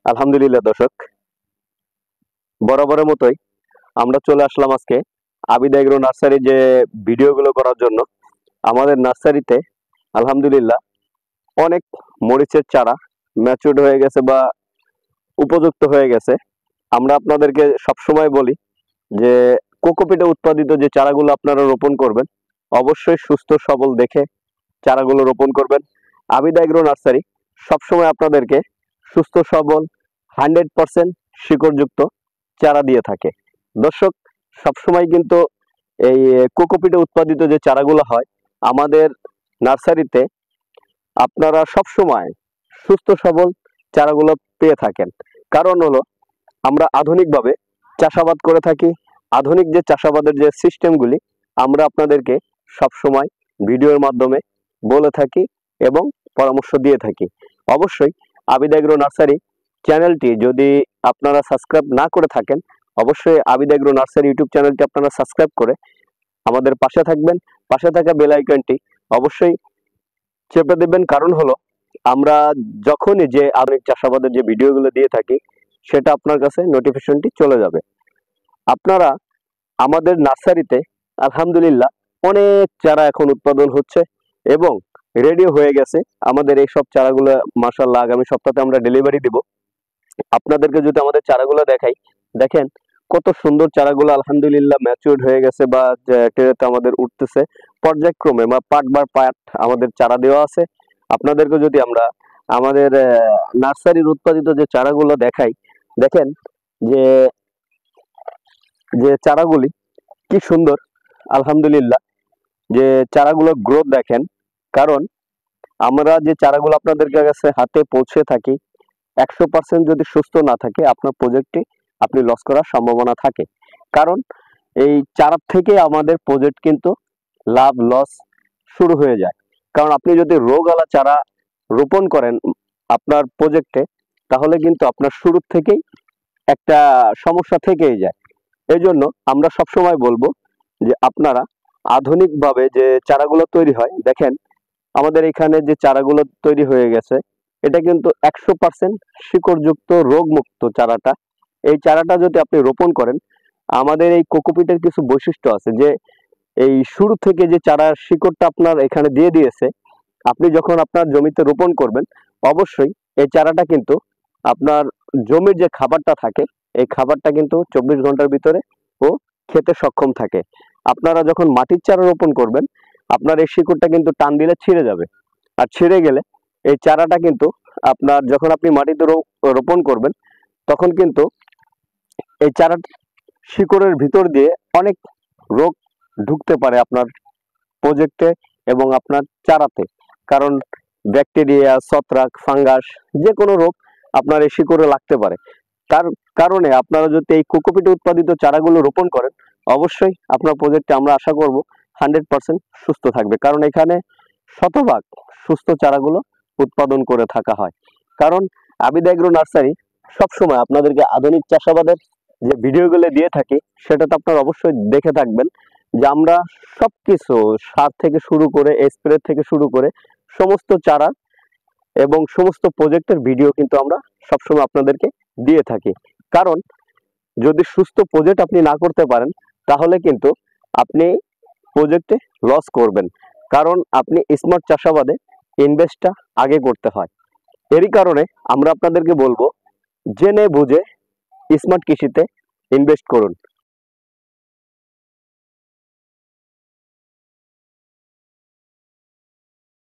আলহামদুলিল্লাহ দর্শক, বরাবরের মতোই আমরা চলে আসলাম আজকে আবিদ এগ্রো নার্সারি যে ভিডিওগুলো করার জন্য। আমাদের নার্সারিতে আলহামদুলিল্লাহ অনেক মরিচের চারা ম্যাচুরড হয়ে গেছে বা উপযুক্ত হয়ে গেছে। আমরা আপনাদেরকে সবসময় বলি যে কোকোপিটে উৎপাদিত যে চারাগুলো আপনারা রোপণ করবেন, অবশ্যই সুস্থ সবল দেখে চারাগুলো রোপণ করবেন। আবিদ এগ্রো নার্সারি সবসময় আপনাদেরকে সুস্থ সবল 100% শিকড়যুক্ত চারা দিয়ে থাকে। দর্শক, সবসময় কিন্তু এই কোকোপিটে উৎপাদিত যে চারাগুলো হয় আমাদের নার্সারিতে আপনারা সবসময় সুস্থ সবল চারাগুলো পেয়ে থাকেন। কারণ হলো আমরা আধুনিকভাবে চাষাবাদ করে থাকি। আধুনিক যে চাষাবাদের যে সিস্টেমগুলি আমরা আপনাদেরকে সবসময় ভিডিওর মাধ্যমে বলে থাকি এবং পরামর্শ দিয়ে থাকি। অবশ্যই আবিদ এগ্রো নার্সারি চ্যানেলটি যদি আপনারা সাবস্ক্রাইব না করে থাকেন, অবশ্যই আবিদ এগ্রো নার্সারি ইউটিউব চ্যানেলটি আপনারা সাবস্ক্রাইব করে আমাদের পাশে থাকবেন। পাশে থাকা বেল আইকনটি অবশ্যই চেপে দেবেন। কারণ হলো আমরা যখনই যে আধুনিক চাষাবাদের যে ভিডিওগুলো দিয়ে থাকি সেটা আপনার কাছে নোটিফিকেশনটি চলে যাবে। আপনারা আমাদের নার্সারিতে আলহামদুলিল্লাহ অনেক চারা এখন উৎপাদন হচ্ছে এবং রেডি হয়ে গেছে। আমাদের এই সব চারাগুলো মাশাআল্লাহ আগামী সপ্তাহে আমরা ডেলিভারি দিব। আপনাদেরকে যদি আমাদের চারাগুলো দেখাই, দেখেন কত সুন্দর চারাগুলো আলহামদুলিল্লাহ ম্যাচিউরড হয়ে গেছে বা ট্রেতে আমাদের উঠতেছে পর্যায়ক্রমে বা পার্ট বাই পার্ট আমাদের চারা দেওয়া আছে। আপনাদেরকে যদি আমরা আমাদের নার্সারির উৎপাদিত যে চারাগুলো দেখাই, দেখেন যে যে চারাগুলি কি সুন্দর আলহামদুলিল্লাহ, যে চারাগুলো গ্রোথ দেখেন। কারণ আমরা যে চারাগুলো আপনাদের কাছে হাতে পৌঁছে থাকি 100% যদি সুস্থ না থাকে আপনার প্রজেক্টটি আপনি লস করার সম্ভাবনা থাকে। কারণ এই চারা থেকে আমাদের প্রজেক্ট কিন্তু লাভ লস শুরু হয়ে যায়। কারণ আপনি যদি রোগওয়ালা চারা রোপণ করেন আপনার প্রজেক্টে, তাহলে কিন্তু আপনার শুরু থেকেই একটা সমস্যা থেকেই যায়। এই জন্য আমরা সবসময় বলবো যে আপনারা আধুনিকভাবে যে চারাগুলো তৈরি হয়, দেখেন আমাদের এখানে যে চারাগুলো তৈরি হয়ে গেছে এটা কিন্তু 100% শিকড়যুক্ত রোগমুক্ত চারাটা। এই চারাটা যদি আপনি রোপণ করেন, আমাদের এই কোকোপিটের কিছু বৈশিষ্ট্য আছে যে এই শুরু থেকে যে চারার শিকড়টা আপনার এখানে দিয়ে দিয়েছে, আপনি যখন আপনার জমিতে রোপণ করবেন অবশ্যই এই চারাটা কিন্তু আপনার জমির যে খাবারটা থাকে এই খাবারটা কিন্তু 24 ঘন্টার ভিতরে ও খেতে সক্ষম থাকে। আপনারা যখন মাটির চারা রোপণ করবেন আপনার এই শিকড়টা কিন্তু টান দিলে ছিঁড়ে যাবে, আর ছিঁড়ে গেলে এই চারাটা কিন্তু আপনার যখন আপনি মাটিতে রোপণ করবেন তখন কিন্তু এই চারা শিকড়ের ভিতর দিয়ে অনেক রোগ ঢুকতে পারে আপনার প্রজেক্টে এবং আপনার চারাতে। কারণ ব্যাকটেরিয়া, ছত্রাক, ফাঙ্গাস যে কোনো রোগ আপনার এই শিকড়ে লাগতে পারে। তার কারণে আপনারা যদি এই কোকোপিটে উৎপাদিত চারাগুলো রোপণ করেন অবশ্যই আপনার প্রজেক্টে আমরা আশা করব 100% সুস্থ থাকবে। কারণ এখানে শতভাগ সুস্থ চারাগুলো উৎপাদন করে থাকা হয়। কারণ আবিদ এগ্রো নার্সারি সবসময় আপনাদেরকে আধুনিক চাষাবাদের যে ভিডিওগুলো দিয়ে থাকি সেটা তো আপনারা অবশ্যই দেখে থাকবেন যে আমরা সবকিছু সার থেকে শুরু করে স্প্রে থেকে শুরু করে সমস্ত চারা এবং সমস্ত প্রজেক্টের ভিডিও কিন্তু আমরা সবসময় আপনাদেরকে দিয়ে থাকি। কারণ যদি সুস্থ প্রজেক্ট আপনি না করতে পারেন তাহলে কিন্তু আপনি প্রজেক্টে লস করবেন। কারণ আপনি স্মার্ট চাষাবাদে ইনভেস্টটা আগে করতে হয়। এরই কারণে আমরা আপনাদেরকে বলবো জেনে বুঝে স্মার্ট কৃষিতে ইনভেস্ট করুন।